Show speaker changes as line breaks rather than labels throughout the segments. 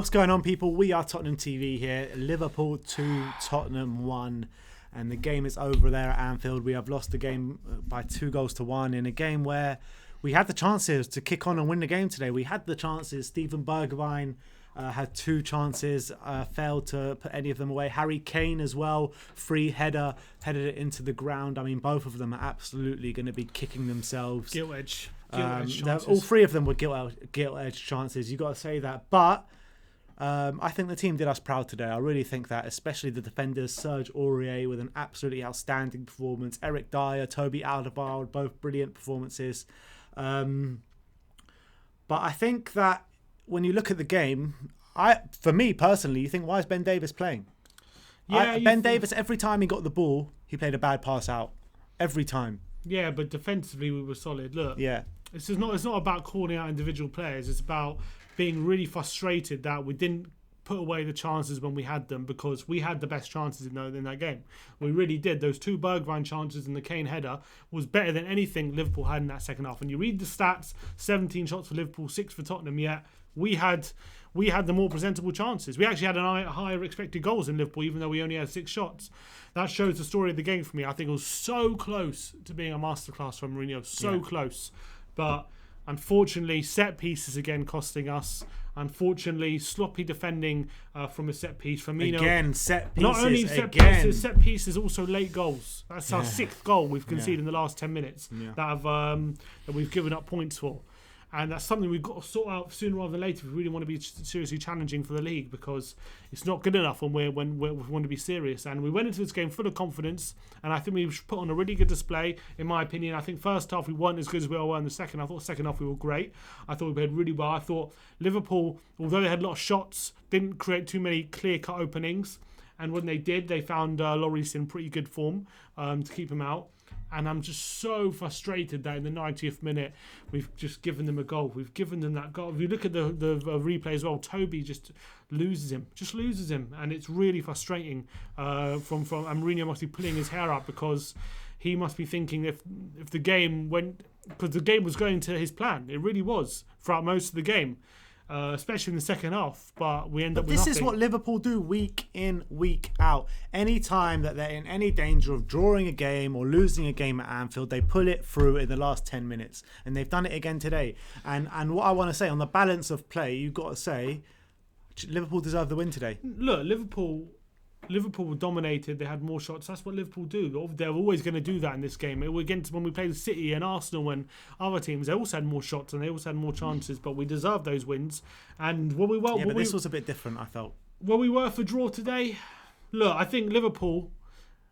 What's going on, people? We are Tottenham TV here. Liverpool 2, Tottenham 1. And the game is over there at Anfield. We have lost the game by 2-1 in a game where we had the chances to kick on and win the game today. We had the chances. Steven Bergwijn had 2 chances, failed to put any of them away. Harry Kane as well, free header, headed it into the ground. I mean, both of them are absolutely going to be kicking themselves.
Gilt edge chances.
All 3 of them were gilt edge chances. You got to say that. But I think the team did us proud today. I really think that, especially the defenders, Serge Aurier with an absolutely outstanding performance. Eric Dyer, Toby Alderweireld, both brilliant performances. But I think that when you look at the game, for me personally, you think, why is Ben Davies playing?
Yeah,
Ben Davies, every time he got the ball, he played a bad pass out. Every time.
Yeah, but defensively we were solid. Look,
yeah,
it's not about calling out individual players. It's about being really frustrated that we didn't put away the chances when we had them, because we had the best chances in that game. We really did. Those 2 Bergwijn chances and the Kane header was better than anything Liverpool had in that second half. And you read the stats, 17 shots for Liverpool, 6 for Tottenham, yet we had the more presentable chances. We actually had higher expected goals in Liverpool, even though we only had 6 shots. That shows the story of the game for me. I think it was so close to being a masterclass from Mourinho. So close. But unfortunately, set pieces again costing us. Unfortunately, sloppy defending from a set piece. Firmino,
again, set pieces.
Not only set pieces, also late goals. That's our 6th goal we've conceded in the last 10 minutes that we've given up points for. And that's something we've got to sort out sooner rather than later if we really want to be seriously challenging for the league, because it's not good enough when we want to be serious. And we went into this game full of confidence, and I think we put on a really good display, in my opinion. I think first half we weren't as good as we were in the second. I thought second half we were great. I thought we played really well. I thought Liverpool, although they had a lot of shots, didn't create too many clear-cut openings. And when they did, they found Lloris in pretty good form to keep him out. And I'm just so frustrated that in the 90th minute, we've just given them a goal. We've given them that goal. If you look at the replay as well, Toby just loses him. And it's really frustrating. And Mourinho must be pulling his hair out, because he must be thinking if the game went... Because the game was going to his plan. It really was throughout most of the game. Especially in the second half, but we end up with nothing.
This is what Liverpool do week in, week out. Any time that they're in any danger of drawing a game or losing a game at Anfield, they pull it through in the last 10 minutes. And they've done it again today. And what I want to say, on the balance of play, you've got to say, Liverpool deserve the win today.
Look, Liverpool were dominated. They had more shots. That's what Liverpool do. They're always going to do that in this game. Against when we played City and Arsenal and other teams, they also had more shots and they also had more chances. But we deserved those wins. And
this was a bit different, I felt.
Well, we were for draw today. Look, I think Liverpool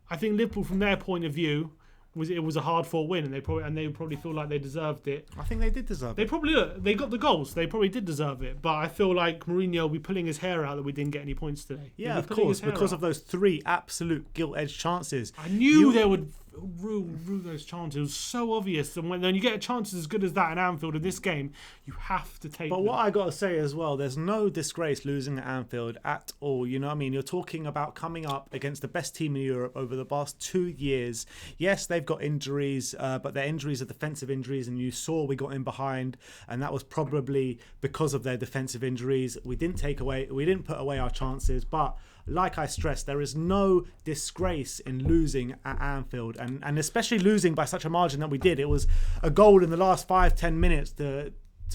from their point of view, it was a hard-fought win, and they probably feel like they deserved it.
I think they did deserve it.
They got the goals. They probably did deserve it. But I feel like Mourinho will be pulling his hair out that we didn't get any points today.
Yeah, of course, because of those 3 absolute gilt-edged chances.
I knew they would rule those chances. It was so obvious. And when you get a chance as good as that in Anfield in this game, you have to take them.
What I got to say as well, there's no disgrace losing at Anfield at all. You know what I mean? You're talking about coming up against the best team in Europe over the past 2 years. Yes, they've got injuries, but their injuries are defensive injuries, and you saw we got in behind, and that was probably because of their defensive injuries. We didn't put away our chances, but like I stressed, there is no disgrace in losing at Anfield, and especially losing by such a margin that we did. It was a goal in the last 5-10 minutes to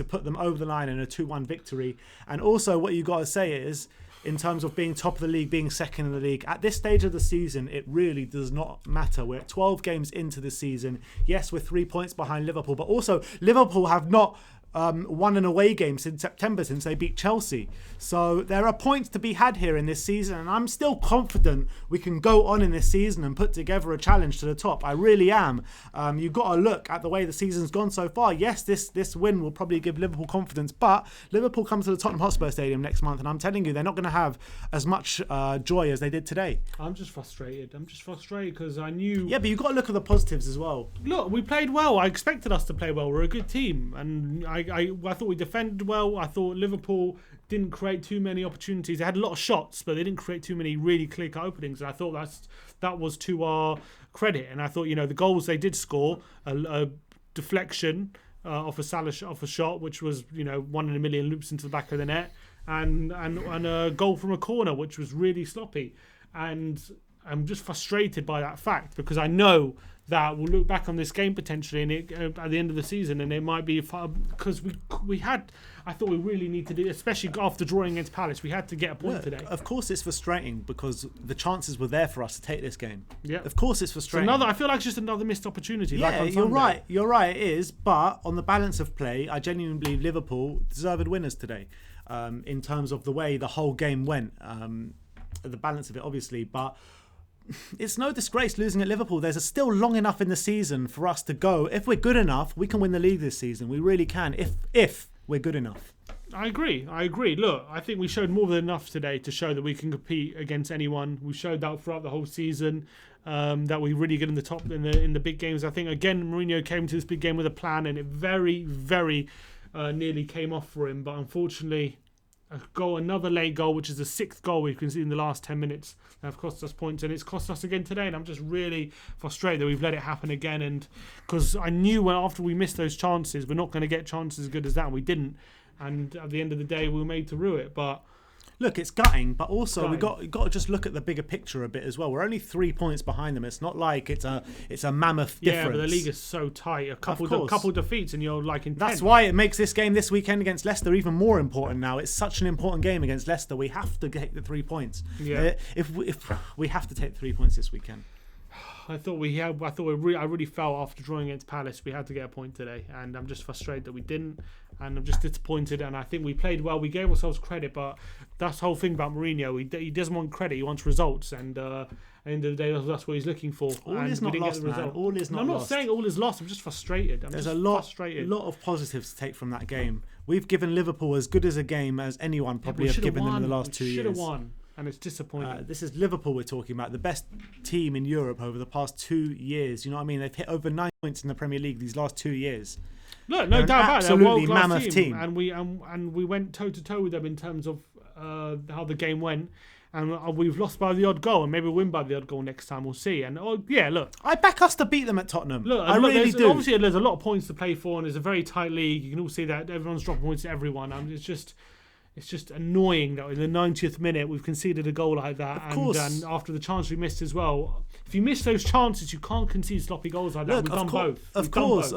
put them over the line in a 2-1 victory. And also what you got to say is, in terms of being top of the league, being second in the league, at this stage of the season, it really does not matter. We're 12 games into the season. Yes, we're 3 points behind Liverpool, but also Liverpool have not won an away game since September, since they beat Chelsea. So there are points to be had here in this season, and I'm still confident we can go on in this season and put together a challenge to the top. I really am. You've got to look at the way the season's gone so far. Yes, this win will probably give Liverpool confidence, but Liverpool come to the Tottenham Hotspur Stadium next month, and I'm telling you, they're not going to have as much joy as they did today.
I'm just frustrated because I knew...
Yeah, but you've got to look at the positives as well.
Look, we played well. I expected us to play well. We're a good team, and I thought we defended well. I thought Liverpool didn't create too many opportunities. They had a lot of shots, but they didn't create too many really clear-cut openings. And I thought that was to our credit. And I thought, the goals they did score, a deflection off a shot, which was 1 in a million loops into the back of the net. and a goal from a corner, which was really sloppy. And I'm just frustrated by that fact, because I know that we'll look back on this game potentially and at the end of the season, and it might be because I thought we really need to do, especially after drawing against Palace, we had to get a point today.
Of course it's frustrating, because the chances were there for us to take this game.
Yeah.
Of course it's frustrating.
I feel like it's just another missed opportunity.
Yeah,
like on
you're
Sunday.
You're right, it is. But on the balance of play, I genuinely believe Liverpool deserved winners today, in terms of the way the whole game went. The balance of it, obviously, but it's no disgrace losing at Liverpool. There's still long enough in the season for us to go. If we're good enough, we can win the league this season. We really can, if we're good enough.
I agree. Look, I think we showed more than enough today to show that we can compete against anyone. We showed that throughout the whole season, that we really get in the top in the big games. I think again Mourinho came to this big game with a plan, and it very, very nearly came off for him. But unfortunately, another late goal, which is the 6th goal we've conceded in the last 10 minutes, that have cost us points, and it's cost us again today. And I'm just really frustrated that we've let it happen again. And because I knew after we missed those chances, we're not going to get chances as good as that, and we didn't. And at the end of the day, we were made to rue it. But
look, it's gutting, but also we've got to just look at the bigger picture a bit as well. We're only 3 points behind them. It's not like it's a mammoth difference.
Yeah, but the league is so tight. A couple defeats and you're like in 10th.
That's why it makes this game this weekend against Leicester even more important now. It's such an important game against Leicester. We have to take the 3 points.
Yeah.
If we have to take 3 points this weekend.
I really felt after drawing against Palace we had to get a point today, and I'm just frustrated that we didn't, and I'm just disappointed. And I think we played well. We gave ourselves credit, but that's the whole thing about Mourinho. He doesn't want credit. He wants results, and at the end of the day, that's what he's looking for.
All is not lost, man. All is not lost.
I'm not saying all is lost. I'm just frustrated.
There's a lot of positives to take from that game. We've given Liverpool as good as a game as anyone probably have given them in the last 2 years.
Should have won. And it's disappointing.
This is Liverpool we're talking about, the best team in Europe over the past 2 years. You know what I mean? They've hit over 9 points in the Premier League these last 2 years.
Look, no doubt about it. They're a
absolutely mammoth team.
And we went toe to toe with them in terms of how the game went. And we've lost by the odd goal, and maybe we'll win by the odd goal next time. We'll see. And look,
I back us to beat them at Tottenham.
Look,
I really do.
Obviously, there's a lot of points to play for, and it's a very tight league. You can all see that everyone's dropping points to everyone. It's just annoying that in the 90th minute we've conceded a goal like that.
Of course.
And after the chance we missed as well. If you miss those chances, you can't concede sloppy goals like that. We've done both.
Of course,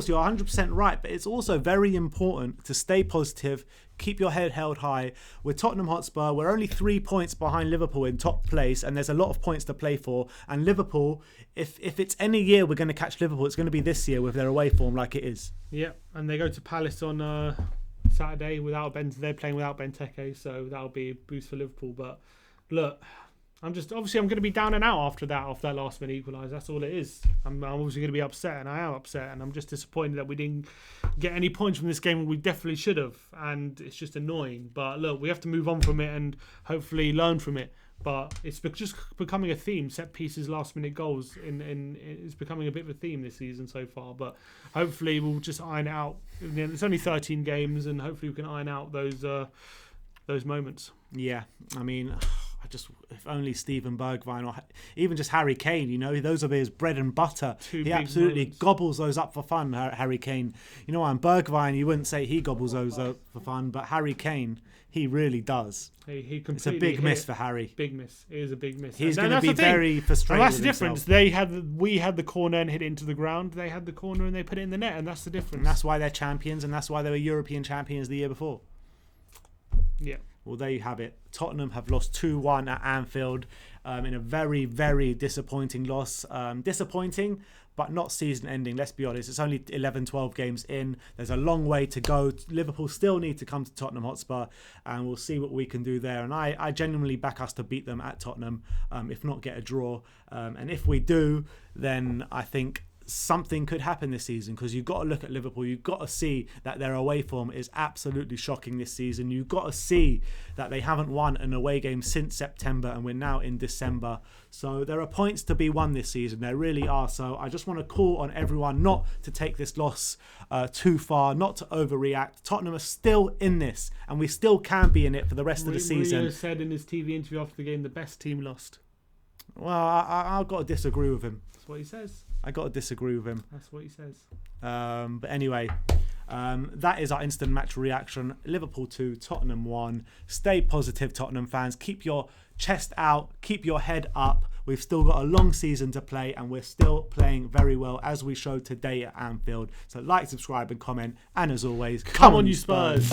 you're 100% right. But it's also very important to stay positive, keep your head held high. We're Tottenham Hotspur. We're only 3 points behind Liverpool in top place, and there's a lot of points to play for. And Liverpool, if it's any year we're going to catch Liverpool, it's going to be this year with their away form like it is.
Yeah, and they go to Palace on Saturday they're playing without Benteke, so that'll be a boost for Liverpool. But look, I'm going to be down and out after that last minute equaliser. That's all it is. I'm obviously going to be upset, and I am upset, and I'm just disappointed that we didn't get any points from this game, and we definitely should have. And it's just annoying. But look, we have to move on from it and hopefully learn from it. But it's just becoming a theme. Set pieces, last minute goals. It's becoming a bit of a theme this season so far. But hopefully we'll just iron it out. It's only 13 games, and hopefully we can iron out those moments.
Yeah, I mean, if only Steven Bergwijn or even just Harry Kane, you know, those are his bread and butter. He absolutely gobbles those up for fun, Harry Kane. You know, and Bergwijn, you wouldn't say he gobbles those up for fun, but Harry Kane, he really does.
It's
a big miss for Harry.
Big miss. It is a big miss.
He's going to be very frustrated.
And that's the difference. We had the corner and hit it into the ground. They had the corner and they put it in the net, and that's the difference.
And that's why they're champions, and that's why they were European champions the year before.
Yeah.
Well, there you have it. Tottenham have lost 2-1 at Anfield in a very, very disappointing loss. Disappointing, but not season-ending. Let's be honest. It's only 11, 12 games in. There's a long way to go. Liverpool still need to come to Tottenham Hotspur, and we'll see what we can do there. And I genuinely back us to beat them at Tottenham, if not get a draw. And if we do, then I think something could happen this season, because you've got to look at Liverpool. You've got to see that their away form is absolutely shocking this season. You've got to see that they haven't won an away game since September, and we're now in December. So there are points to be won this season. There really are. So I just want to call on everyone not to take this loss too far, not to overreact. Tottenham are still in this, and we still can be in it for the rest of the season.
Mourinho said in his TV interview after the game, the best team lost.
Well, I've got to disagree with him.
That's what he says.
I got to disagree with him.
That's what he says.
But anyway, That is our instant match reaction. Liverpool 2, Tottenham 1. Stay positive, Tottenham fans. Keep your chest out. Keep your head up. We've still got a long season to play, and we're still playing very well, as we showed today at Anfield. So like, subscribe, and comment. And as always,
come on, you Spurs.